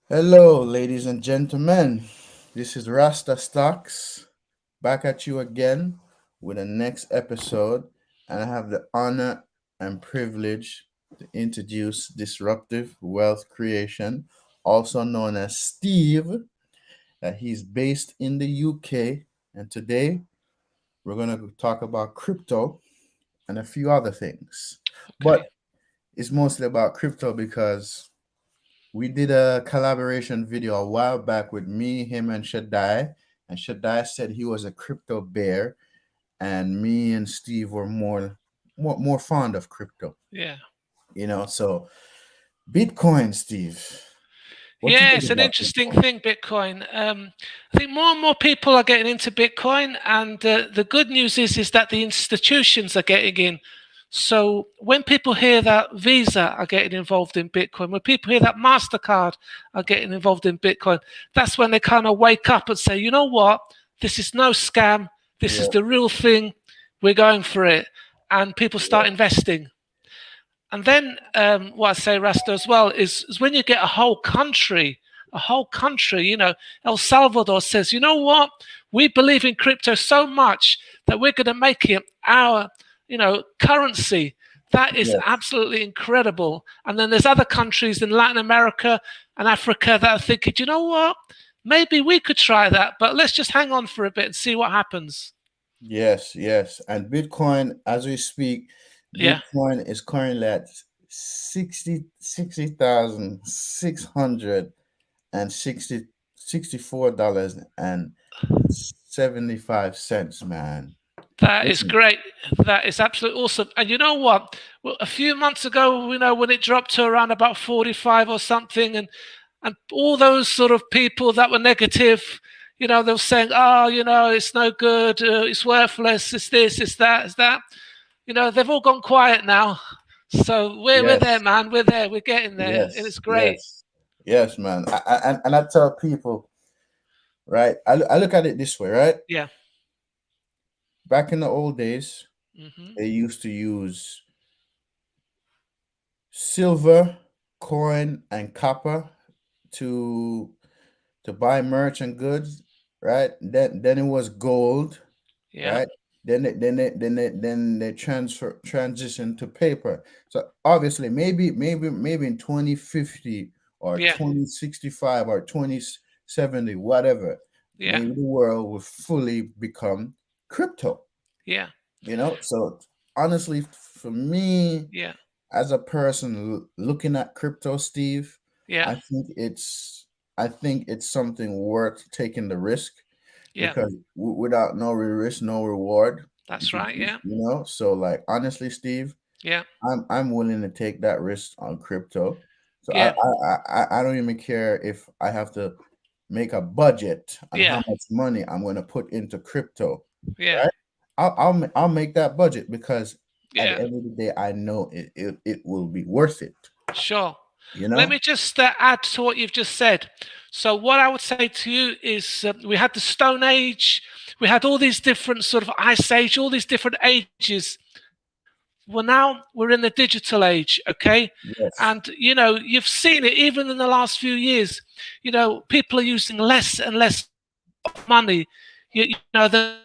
Hello, ladies and gentlemen. This is Rasta Stocks back at you again with the next episode, and I have the honor and privilege to introduce Disruptive Wealth Creation, also known as Steve. He's based in the UK, and today we're going to talk about crypto and a few other things. Okay. But it's mostly about crypto because we did a collaboration video a while back with me, him, and Shaddai. And Shaddai said he was a crypto bear, and me and Steve were more fond of crypto. Yeah. So Bitcoin, Steve. What you Yeah, think it's an about interesting Bitcoin? thing, Bitcoin. I think more and more people are getting into Bitcoin, and the good news is that the institutions are getting in. So when people hear that Visa are getting involved in Bitcoin, when people hear that Mastercard are getting involved in Bitcoin, that's when they kind of wake up and say, you know what, this is no scam. This is Yeah, the real thing. We're going for it, and people start yeah, investing. And then what I say, Rasta, as well, is when you get a whole country, El Salvador says, you know what? We believe in crypto so much that we're going to make it our, currency. That is yes, absolutely incredible. And then there's other countries in Latin America and Africa that are thinking, you know what? Maybe we could try that, but let's just hang on for a bit and see what happens. yes. And Bitcoin, as we speak, Yeah, Bitcoin is currently at 60,600 and 64 dollars and 75 cents, man. that is Listen, great. That is absolutely awesome. And you know what? Well, a few months ago, when it dropped to around about 45 or something, and all those sort of people that were negative, they were saying, "Oh, it's no good. It's worthless. It's this. It's that. It's that." They've all gone quiet now. So we're there, yes, man. We're there. We're getting there, and it's yes, great. yes, yes, man. And I tell people, right? I look at it this way, right? Yeah. Back in the old days, Hmm. they used to use silver, coin, and copper to to buy merchant goods, right? Then it was gold, Yeah. right? Then they transition to paper. So obviously, maybe in 2050 or Yeah. 2065 or 2070, whatever, Yeah. maybe the world will fully become crypto. Yeah. So honestly, for me, Yeah. as a person looking at crypto, Steve, Yeah. I think it's I think it's something worth taking the risk Yeah. because without no risk, no reward. That's right. Yeah. So like honestly, Steve, Yeah. I'm willing to take that risk on crypto. So Yeah. I don't even care if I have to make a budget on how Yeah. much money I'm going to put into crypto. Yeah. Right? I'll make that budget because at the Yeah. end of the day, I know it will be worth it. Sure. You Let know? me just add to what you've just said. So, what I would say to you is we had the Stone Age, we had all these different sort of Ice Age, all these different ages. Well, now we're in the digital age, okay? And, Yes. you've seen it even in the last few years. People are using less and less money. They're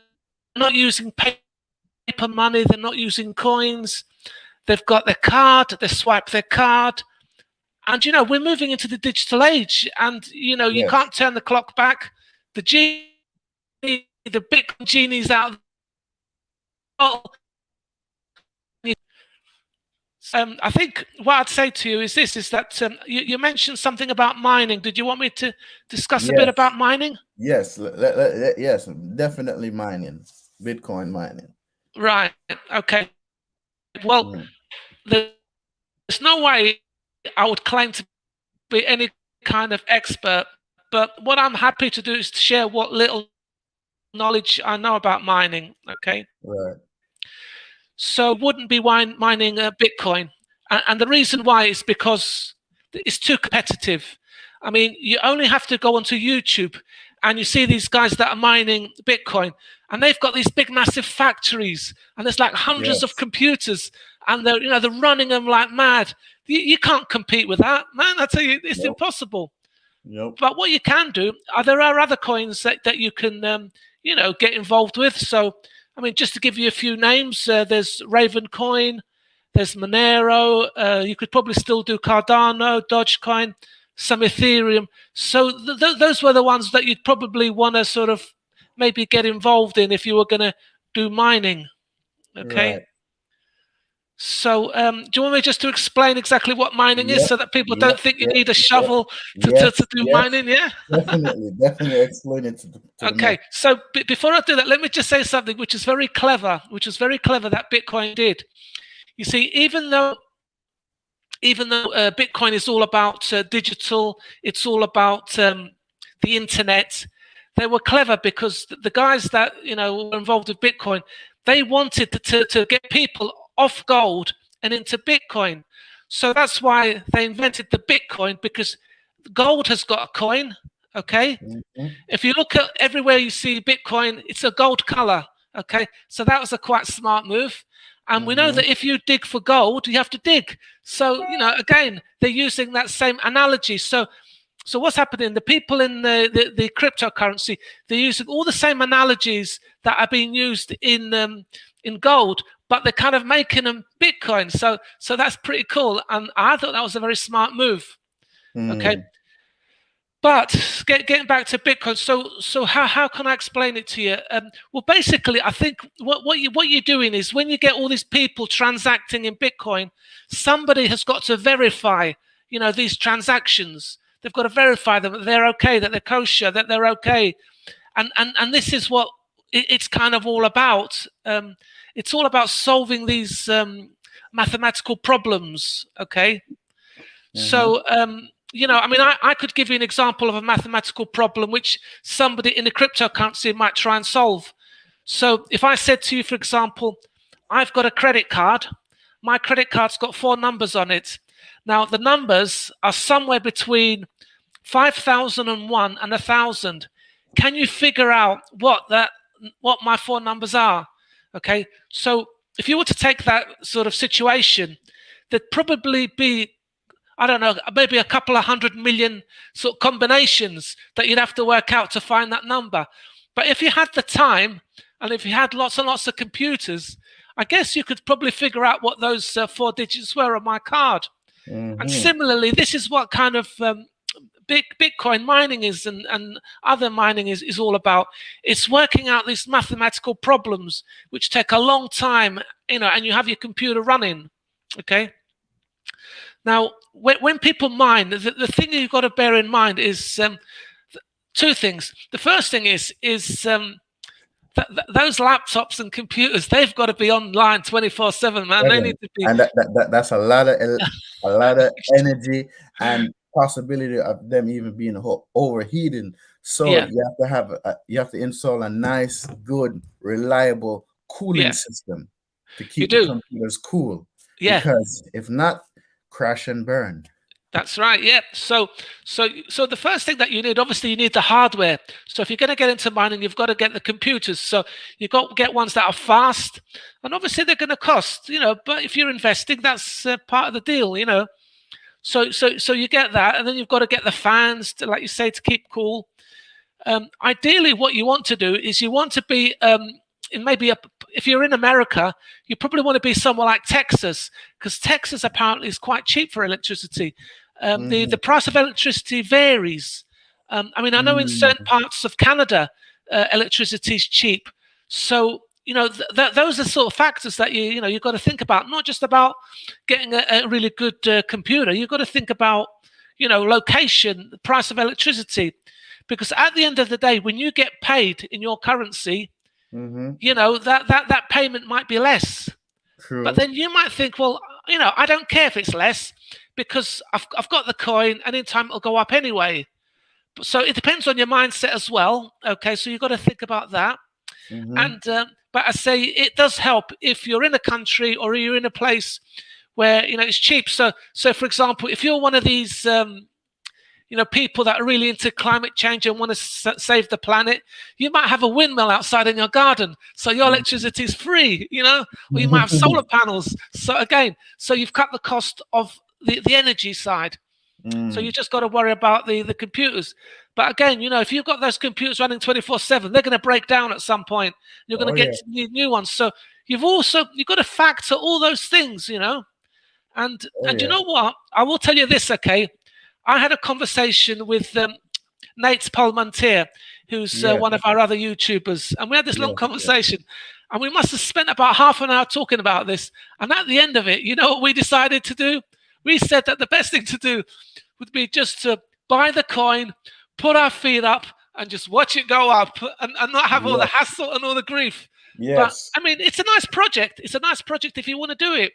not using paper money, they're not using coins. They've got their card, they swipe their card, and we're moving into the digital age, and you can't turn the Yes. clock back. The genie, the Bitcoin genie's out there. I think what I'd say to you is this: is that you mentioned something about mining. Did you want me to discuss a bit Yes. about mining? Yes. Yes. Definitely mining. Bitcoin mining. Right. Okay. Well, Mm. there's no way I would claim to be any kind of expert, but what I'm happy to do is to share what little knowledge I know about mining. Okay. Right. So we wouldn't be mining Bitcoin. And the reason why is because it's too competitive. I mean, you only have to go onto YouTube and you see these guys that are mining Bitcoin, and they've got these big, massive factories, and there's like hundreds of Yes. computers, and they're running them like mad. You can't compete with that, man. I tell you, it's Nope. impossible. Yep. But what you can do, there are other coins that you can, get involved with. So, I mean, just to give you a few names, there's Raven Coin, there's Monero. You could probably still do Cardano, Dogecoin, some Ethereum. So those were the ones that you'd probably want to sort of maybe get involved in if you were going to do mining. Okay. Right. So, do you want me just to explain exactly what mining is Yep. so that people Yep. don't think you Yep. need a Yep. shovel Yes. to do Yes. mining? Yeah. Definitely. Definitely explain it to the Okay. mass. So before I do that, let me just say something which is very clever, that Bitcoin did. You see, even though Bitcoin is all about digital, it's all about the internet. They were clever because the guys that were involved with Bitcoin, they wanted to get people off gold and into Bitcoin. So that's why they invented the Bitcoin, because gold has got a coin. Okay, Mm-hmm. if you look at everywhere you see Bitcoin, it's a gold color. Okay, so that was a quite smart move. And we know Mm-hmm. that if you dig for gold, you have to dig. So, again, they're using that same analogy. So what's happening? The people in the cryptocurrency, they're using all the same analogies that are being used in gold, but they're kind of making them Bitcoin. So that's pretty cool. And I thought that was a very smart move. Okay. Mm. But getting back to Bitcoin, so how can I explain it to you? Well, basically, I think what you're doing is when you get all these people transacting in Bitcoin, somebody has got to verify, these transactions. They've got to verify them that they're okay, that they're kosher, that they're okay, and this is what it's kind of all about. It's all about solving these mathematical problems. Okay, Mm-hmm. so, I mean, I could give you an example of a mathematical problem which somebody in a cryptocurrency might try and solve. So, if I said to you, for example, I've got a credit card, my credit card's got 4 numbers on it. Now, the numbers are somewhere between 5,001 and 1,000. Can you figure out what my 4 numbers are? Okay, so if you were to take that sort of situation, there'd probably be, I don't know, maybe a couple of 100 million sort of combinations that you'd have to work out to find that number. But if you had the time and if you had lots and lots of computers, I guess you could probably figure out what those 4 digits were on my card. And Mm-hmm. similarly, this is what kind of Bitcoin mining is, and other mining is all about. It's working out these mathematical problems which take a long time, and you have your computer running. Okay. Now, when people mine, the thing you've got to bear in mind is 2 things. The first thing is those laptops and computers, they've got to be online 24/7, man. They need Seven. to be. And that's a lot of energy and possibility of them even being overheating. So Yeah, you have to install a nice, good, reliable cooling yeah, system to you keep the do. computers cool. Yeah, Because if not, crash and burn. that's right. Yeah. So the first thing that you need, obviously, you need the hardware. So if you're going to get into mining, you've got to get the computers. So you've got to get ones that are fast, and obviously they're going to cost. But if you're investing, that's part of the deal. So you get that, and then you've got to get the fans to, like you say, to keep cool. Ideally, what you want to do is you want to be in maybe if you're in America, you probably want to be somewhere like Texas, because Texas apparently is quite cheap for electricity. The Mm-hmm. price of electricity varies. I mean, I know in certain Mm-hmm. parts of Canada, electricity is cheap. So those are sort of factors that you've got to think about. Not just about getting a really good computer. You've got to think about location, the price of electricity, because at the end of the day, when you get paid in your currency, Mm-hmm. that payment might be less. But True. then you might think, well, I don't care if it's less because I've got the coin, and in time it'll go up anyway. So it depends on your mindset as well. Okay, so you've got to think about that. Mm-hmm. And but I say it does help if you're in a country or you're in a place where it's cheap. So for example, if you're one of these people that are really into climate change and want to save the planet, you might have a windmill outside in your garden, so your electricity is free, or you might have solar panels. So again, so you've cut the cost of the energy side. So Mm. you just got to worry about the computers. But again, if you've got those computers running 24/7, they're going to break down at some point. You're going to Oh get yeah. new ones. So you've got to factor all those things. Oh And you yeah. know what? I will tell you this, okay? I had a conversation with Nate Palmentier, who's Yes. one of our other YouTubers, and we had this long Yes. Yes. conversation, and we must have spent about half an hour talking about this. And at the end of it, you know what we decided to do? We said that the best thing to do would be just to buy the coin, put our feet up, and just watch it go up, and not have all the Yes. hassle and all the grief. But Yes. I mean, it's a nice project. It's a nice project if you want to do it.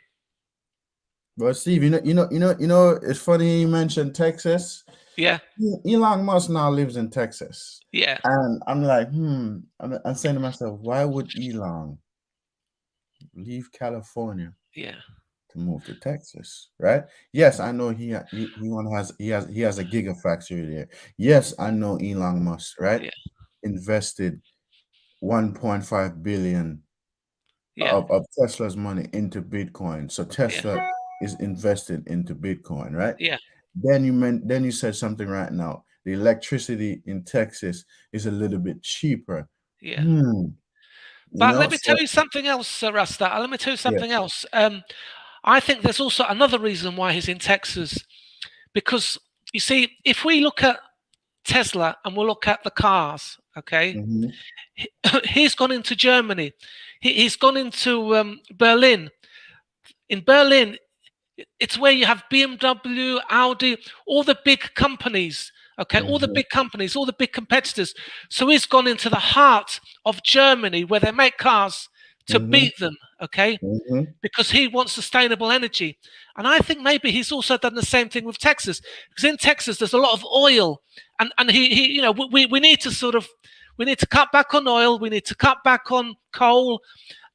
But Steve, it's funny you mentioned Texas. Yeah, Elon Musk now lives in Texas, yeah, and I'm like, I'm saying to myself, why would Elon leave California yeah, to move to Texas, right? Yes, I know he has a gigafactory there. Yes, I know Elon Musk, right? yeah, Invested 1.5 billion yeah, of Tesla's money into Bitcoin. So yeah, Tesla is invested into Bitcoin, right? yeah, Then you said something right now. The electricity in Texas is a little bit cheaper. yeah. Hmm. But let me tell So you something else, Rasta. Let me tell you something yes. else. I think there's also another reason why he's in Texas, because you see, if we look at Tesla and we'll look at the cars, okay, Mm-hmm. he's gone into Germany, he's gone into Berlin. In Berlin, it's where you have BMW, Audi, all the big companies. Okay, all the Mm-hmm. big companies, all the big competitors. So he's gone into the heart of Germany where they make cars to Mm-hmm. beat them. Okay, Mm-hmm. because he wants sustainable energy. And I think maybe he's also done the same thing with Texas, because in Texas there's a lot of oil, and he we need to we need to cut back on oil, we need to cut back on coal,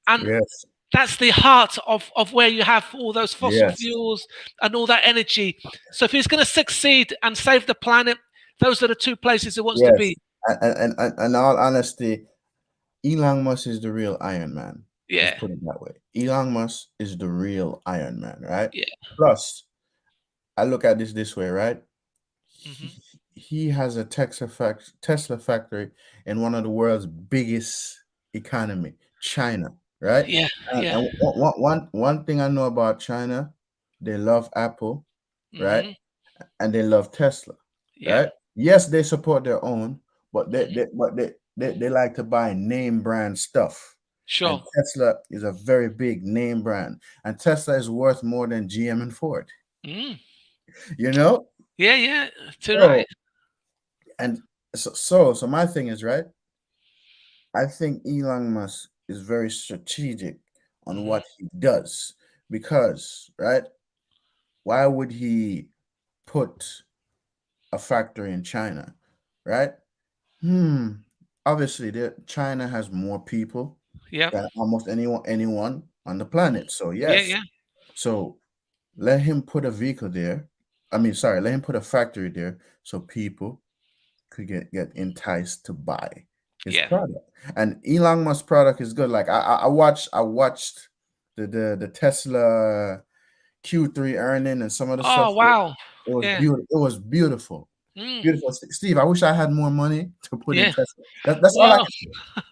and Yes. that's the heart of where you have all those fossil Yes. fuels and all that energy. So if he's going to succeed and save the planet, those are the two places he wants to Yes. be. And in all honesty, Elon Musk is the real Iron Man. Let's Yeah, put it that way. Elon Musk is the real Iron Man, right? yeah, Plus, I look at this way, right? He, hmm, he has a Tesla factory in one of the world's biggest economy, China, right? yeah, yeah, And one thing I know about China, they love Apple, right? hmm, And they love Tesla, yeah, right? Yes, they support their own, but they hmm, they but they like to buy name brand stuff. And sure, Tesla is a very big name brand. And Tesla is worth more than GM and Ford. mm, You know? yeah, yeah, too right. So and so my thing is, right? I think Elon Musk is very strategic on Hmm, what he does because, right? Why would he put a factory in China, right? Hmm. Obviously, China has more people yeah, than almost anyone on the hmm, planet. So yeah, yes. yeah, So let him put a vehicle there. I mean, sorry, let him put a factory there so people could get enticed to buy his yeah. product. And Elon Musk's product is good. Like I watched the Tesla Q3 earning and some of the stuff. Oh wow, It was yeah, beautiful. It was beautiful. mm, Beautiful. Steve, I wish I had more money to put in yeah. Tesla. That's all I Well, can say.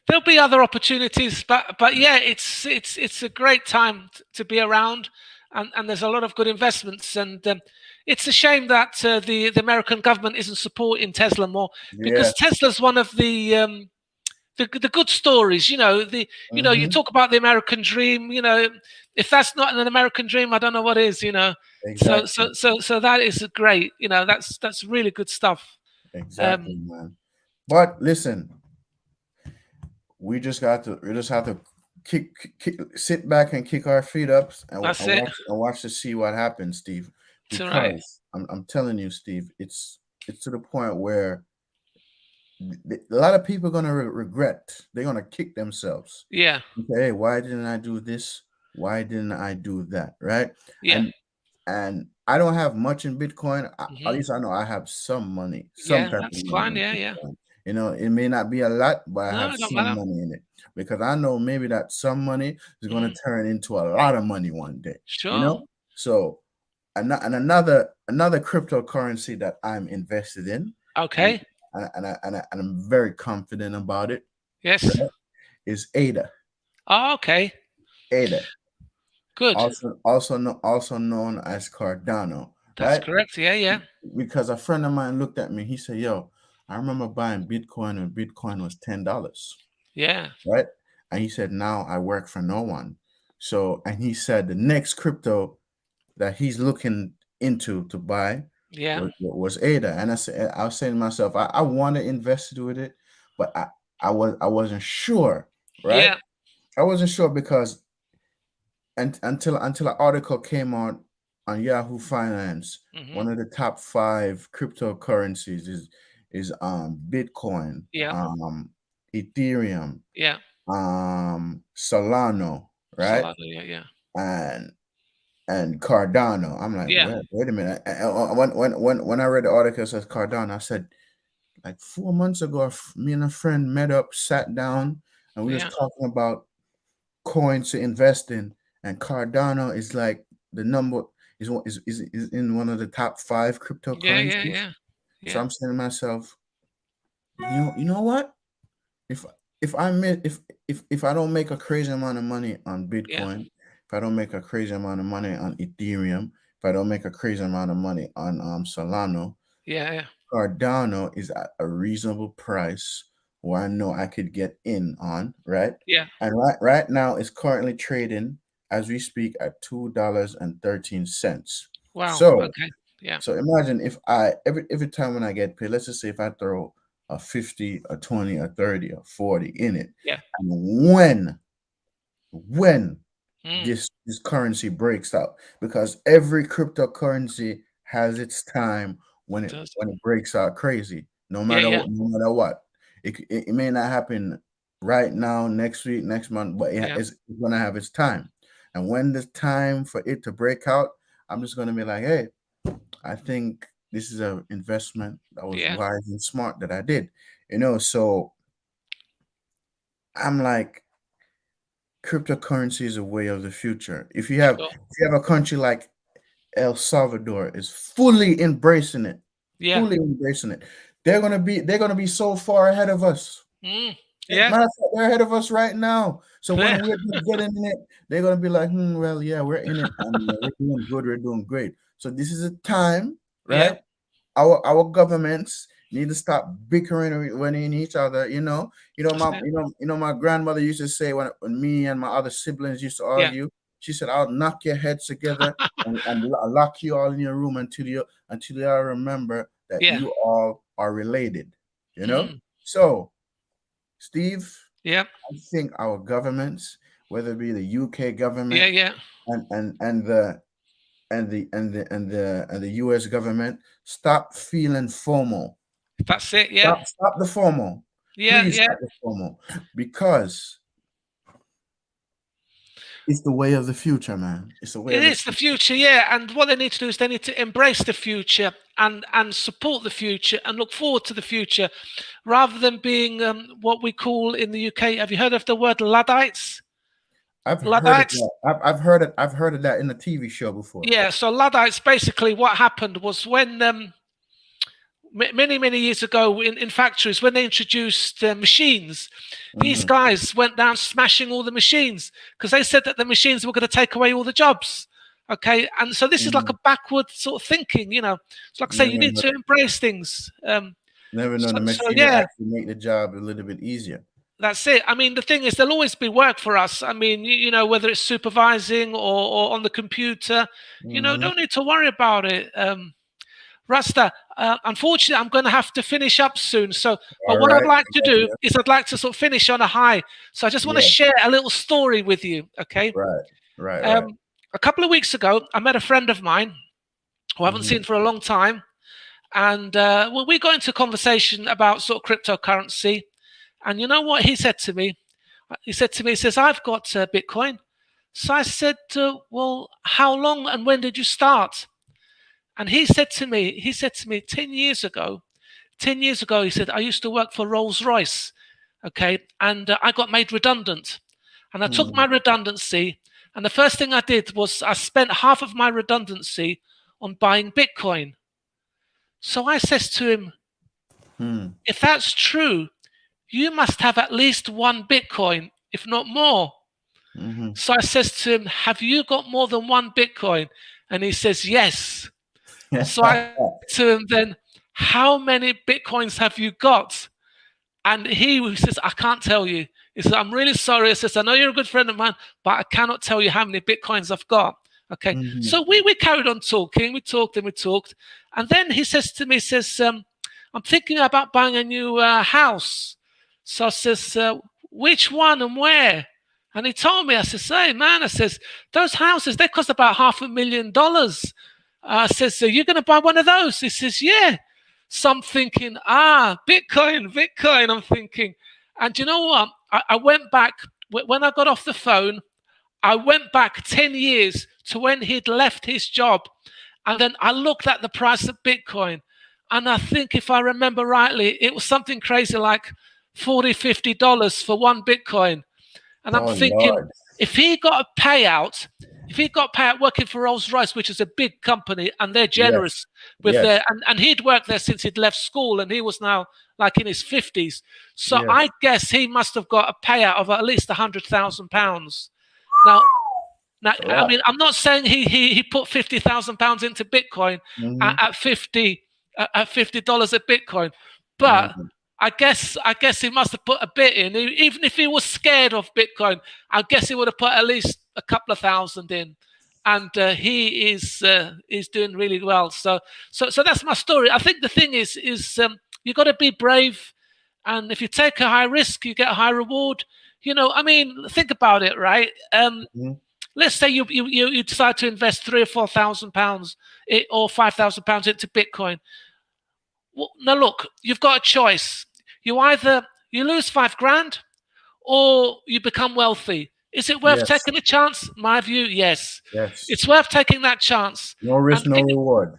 there'll be other opportunities, but yeah, it's a great time to be around, and there's a lot of good investments, and it's a shame that the American government isn't supporting Tesla more, because Yes. Tesla's one of the good stories. You Mm-hmm. talk about the American dream. If that's not an American dream, I don't know what is. So Exactly. so that is great. That's really good stuff. Exactly, Um, man. But listen, we just have to sit back and kick our feet up that's it. and watch to see what happens, Steve. It's all right. Because I'm telling you, Steve, it's to the point where a lot of people are gonna regret. They're gonna kick themselves. Yeah, Okay, hey, why didn't I do this? Why didn't I do that? Right? yeah. And I don't have much in Bitcoin. At Hmm. least I know I have some money, some Yeah, type of that's money fine. in Yeah, yeah. Bitcoin. It may not be a lot, but I No, have it don't some matter. money in it because I know maybe that some money is going Mm, to turn into a lot of money one day. You sure. know, so and another another cryptocurrency that I'm invested in, and Okay. and I'm very confident about it, Yes. right? Is ADA. Oh, okay. ADA, Good. also known as Cardano, That's right? correct. Yeah, yeah. Because a friend of mine looked at me, he said, "Yo, I remember buying Bitcoin when Bitcoin was $10, Yeah. right?" And he said, "Now I work for no one." So, and he said the next crypto that he's looking into to buy Yeah. was ADA. And I was saying to myself, I want to invest with it, but I wasn't sure, right? Yeah. I wasn't sure because until an article came out on Yahoo Finance, Hmm. one of the top five cryptocurrencies is Bitcoin, Yeah. Ethereum, Yeah. Solano, right? Salada. Yeah, yeah. And Cardano. I'm like, Yeah. wait a minute. When I read the article that says Cardano, I said, like 4 months ago, me and a friend met up, sat down, and we was Yeah. talking about coins to invest in. And Cardano is like the number is in one of the top five Yeah, yeah, cryptocurrencies. yeah. So Yeah. I'm saying to myself, you know what? If if I mi- if I don't make a crazy amount of money on Yeah. Bitcoin, if I don't make a crazy amount of money on Ethereum, if I don't make a crazy amount of money on Solano, Yeah. Yeah. Cardano is at a reasonable price where I know I could get in on, right? Yeah. And right now it's currently trading as we speak at $2.13. Wow. So Okay. Yeah. so imagine if I every time when I get paid, let's just say if I throw a 50, a 20, a 30, a 40 in it, Yeah. and when Mm. this currency breaks out, because every cryptocurrency has its time when It it does. when it breaks out crazy. Yeah. Yeah. No matter what, it may not happen right now, next week, next month, but Yeah. it's gonna have its time. And when the time for it to break out, I'm just gonna be like, hey, I think this is an investment that was Yeah. wise and smart that I did. So I'm like, cryptocurrency is a way of the future. Sure. If you have a country like El Salvador is fully embracing it, Yeah. fully embracing it, they're gonna be so far ahead of us. Mm. Yeah. Matter of fact, they're ahead of us right now. So Yeah. when we're just getting in it, they're gonna be like, well, yeah, we're in it and we're doing good, we're doing great. So this is a time, Yeah. right? Our governments need to stop bickering with each other. That's it. My grandmother used to say when me and my other siblings used to Yeah. argue. She said, "I'll knock your heads together and lock you all in your room until you all remember that Yeah. you all are related." Mm. So, Steve, Yeah. I think our governments, whether it be the UK Yeah. government Yeah. and the US government, stop feeling FOMO. That's it. Yeah. Stop the FOMO. Yeah. Please Yeah. stop the FOMO. Because it's the way of the future, man. It's the way It of the is the future. future, yeah. And what they need to do is they need to embrace the future and support the future and look forward to the future, rather than being what we call in the UK. Have you heard of the word Luddites? I've heard of Luddites. that. I've heard of that in a TV show before. Yeah. So Luddites, basically, what happened was when many years ago in factories, when they introduced machines, these Hmm. guys went down smashing all the machines because they said that the machines were going to take away all the jobs. Okay, and so this is like Hmm. a backward sort of thinking. It's like I say, you Never need know, to embrace things. never know So, the so machine will yeah, actually make the job a little bit easier. that's it. I mean, the thing is, there'll always be work for us. I mean, whether it's supervising or on the computer, Hmm. don't need to worry about it. Rasta, unfortunately, I'm going to have to finish up soon. So, but All what I'd right. like I to got do you. is I'd like to sort of finish on a high. So I just want to Yeah. share a little story with you. Okay. Right. Right. Right. Um, a couple of weeks ago, I met a friend of mine who I haven't Hmm. seen for a long time, and well, we got into conversation about sort of cryptocurrency. And you know what he said to me? He said to me, he says, "I've got Bitcoin." So I said, "Well, how long and when did you start?" And he said to me, 10 years ago, 10 years ago, he said, I used to work for Rolls Royce. Okay. And I got made redundant. And I took Hmm. my redundancy. And the first thing I did was I spent half of my redundancy on buying Bitcoin. So I says to him, Hmm. if that's true, you must have at least one Bitcoin, if not more. Mm-hmm. So I says to him, have you got more than one Bitcoin? And he says, yes. So I said to him then, how many Bitcoins have you got? And he says, I can't tell you. He says, I'm really sorry. He says, I know you're a good friend of mine, but I cannot tell you how many Bitcoins I've got. Okay. Mm-hmm. So we carried on talking. We talked and we talked. And then he says to me, he says, I'm thinking about buying a new house. So I says, which one and where? And he told me, I says, hey, man, I says, those houses, they cost about $500,000. I says, so you're going to buy one of those? He says, yeah. So I'm thinking, Bitcoin, Bitcoin, I'm thinking. And you know what? I went back, when I got off the phone, I went back 10 years to when he'd left his job. And then I looked at the price of Bitcoin. And I think, if I remember rightly, it was something crazy like $40, $50 for one Bitcoin. And I'm Oh thinking, Lord. if he got a payout, if he got payout working for Rolls Royce, which is a big company, and they're Yes. generous with Yes. their, and he'd worked there since he'd left school, and he was now like in his 50s. So Yes. I guess he must have got a payout of at least £100,000. Now, A I lot. mean, I'm not saying he put £50,000 into Bitcoin Mm-hmm. at 50 $50 a Bitcoin, but Mm-hmm. I guess he must have put a bit in. Even if he was scared of Bitcoin, I guess he would have put at least a couple of thousand in. And he's doing really well. So that's my story. I think the thing is you got to be brave, and if you take a high risk, you get a high reward. I mean, think about it, right? Mm-hmm. Let's say you decide to invest £3,000 or £4,000 or £5,000 into Bitcoin. Well, now look, you've got a choice. You lose 5 grand or you become wealthy. Is it worth Yes. taking a chance? My view, yes. Yes. It's worth taking that chance. No And risk, no reward.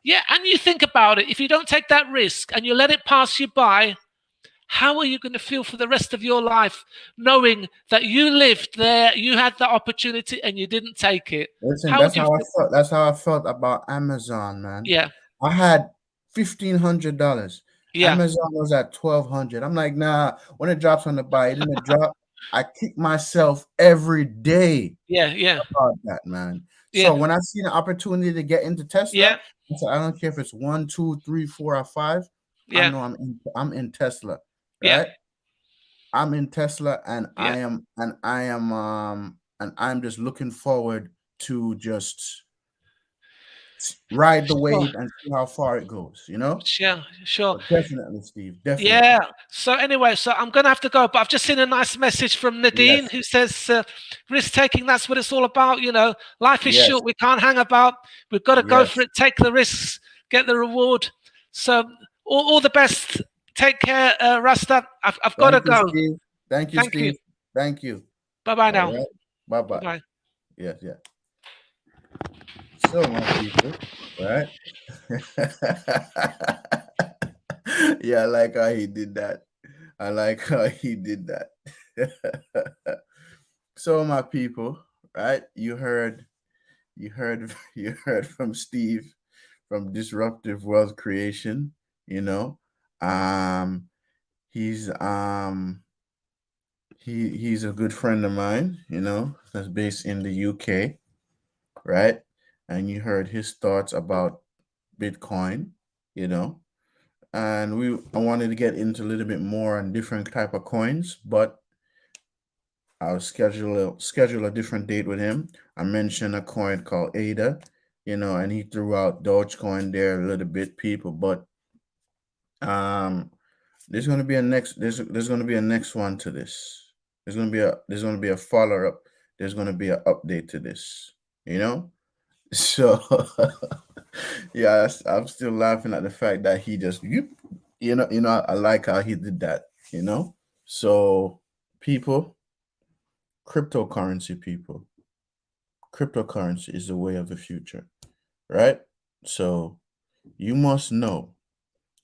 yeah, and you think about it. If you don't take that risk and you let it pass you by, how are you going to feel for the rest of your life knowing that you lived there, you had the opportunity, and you didn't take it? Listen, How would that's you how I feel? felt. That's how I felt about Amazon, man. Yeah, I had $1,500. yeah, Amazon was at 1,200. I'm like, nah. When it drops on the buy, it didn't drop. I kick myself every day yeah, yeah, about that, man. yeah, So when I see the opportunity to get into Tesla, yeah, I said, I don't care if it's one, two, three, four, or five. I yeah, know I'm in Tesla, yeah, right? I'm in Tesla, and yeah. I'm just looking forward to just ride the Sure, wave and see how far it goes, you know? sure, sure. But definitely, Steve, definitely. Yeah. So anyway, so I'm gonna have to go, but I've just seen a nice message from Nadine Yes, who says, "Risk taking. That's what it's all about. Life is yes, short. We can't hang about. We've got to go for yes. it. Take the risks. Get the reward." So all the best. Take care, Rasta. I've got to Thank you, go. Steve. Thank you, Thank you. Steve. Thank you. Bye bye All now. right. Bye Bye bye. bye. Yes, yes. So, my people, right? Yeah, I like how he did that. I like how he did that. So, my people, right? You heard from Steve from Disruptive Wealth Creation. You know, um, he's he's a good friend of mine. That's based in the UK, right? And you heard his thoughts about Bitcoin. You know, and I wanted to get into a little bit more on different type of coins, but I'll schedule a different date with him. I mentioned a coin called ADA, and he threw out Dogecoin there a little bit, people. But um, there's gonna be a next one to this. There's gonna be a follow up. There's gonna be an update to this. You know, so yeah, I'm still laughing at the fact that he just I like how he did that. So people, cryptocurrency people. Cryptocurrency is the way of the future, right? So you must know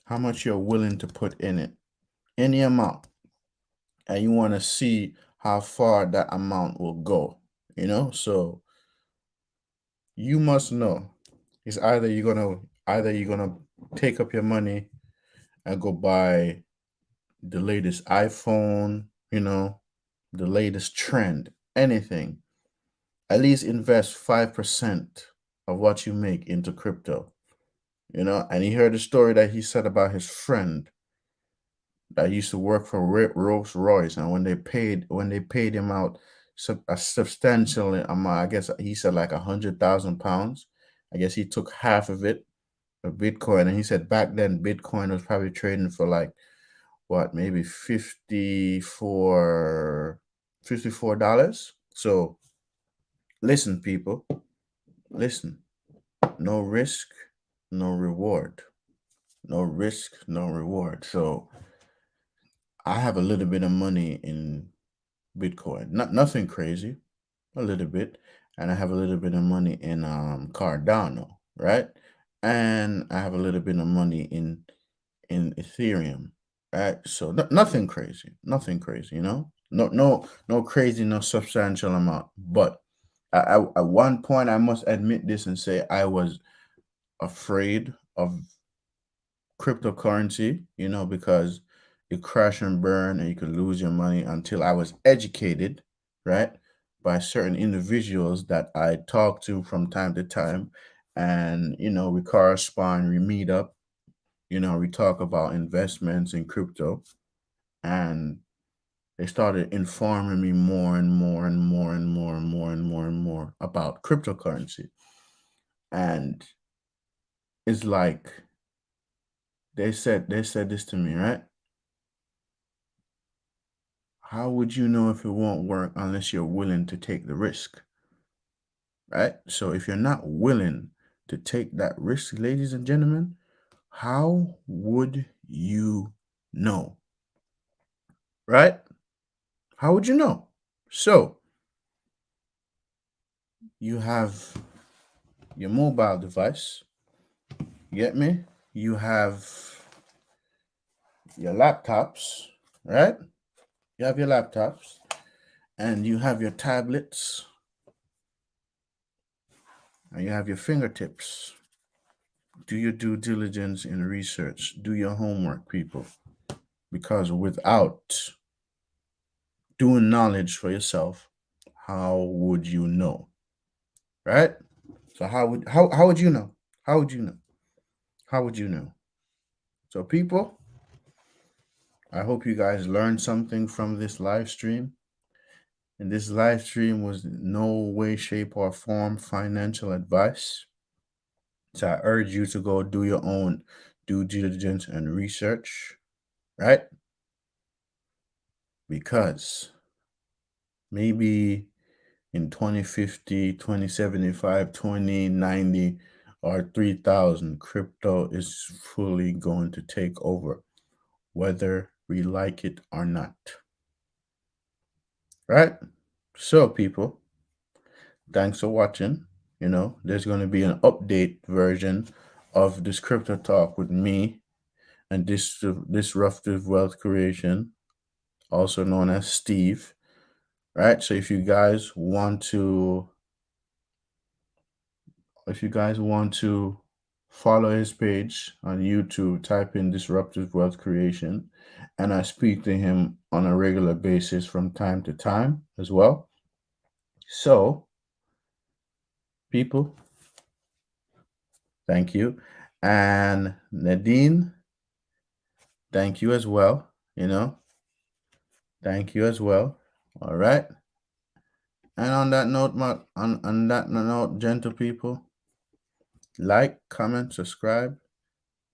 how much you're willing to put in it, any amount, and you want to see how far that amount will go. So you must know It's either you're gonna take up your money and go buy the latest iPhone, the latest trend, anything. At least invest 5% of what you make into crypto. And he heard a story that he said about his friend that used to work for Rolls Royce, and when they paid him out a substantial amount, I guess he said like £100,000. I guess he took half of it, of Bitcoin, and he said back then Bitcoin was probably trading for like what, maybe $54. So listen, people, listen. No risk, no reward. No risk, no reward. So I have a little bit of money in Bitcoin. Nothing crazy, a little bit. And I have a little bit of money in Cardano, right? And I have a little bit of money in Ethereum, right? So nothing crazy, nothing crazy, no crazy, no substantial amount. But at one point, I must admit this and say I was afraid of cryptocurrency, because you crash and burn and you could lose your money, until I was educated, right, by certain individuals that I talk to from time to time. And, we correspond, we meet up, we talk about investments in crypto. And they started informing me more and more and more and more and more and more and more about cryptocurrency. And it's like they said this to me, right? How would you know if it won't work unless you're willing to take the risk? Right? So if you're not willing to take that risk, ladies and gentlemen, how would you know? Right? How would you know? So you have your mobile device. You get me? You have your laptops, right? You have your laptops and you have your tablets and you have your fingertips. Do your due diligence in research. Do your homework, people. Because without doing knowledge for yourself, how would you know? Right? So how would you know? How would you know? How would you know? So people, I hope you guys learned something from this live stream. And this live stream was no way, shape, or form financial advice. So I urge you to go do your own due diligence and research, right? Because maybe in 2050, 2075, 2090, or 3000, crypto is fully going to take over, whether we like it or not. Right? So, people, thanks for watching. There's going to be an update version of this crypto talk with me and this disruptive wealth creation, also known as Steve. Right? So if you guys want to follow his page on YouTube, type in Disruptive Wealth Creation, and I speak to him on a regular basis from time to time as well. So, people, thank you. And Nadine, thank you as well. Thank you as well. All right. And on that note, gentle people, like, comment, subscribe.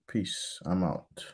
Peace. I'm out.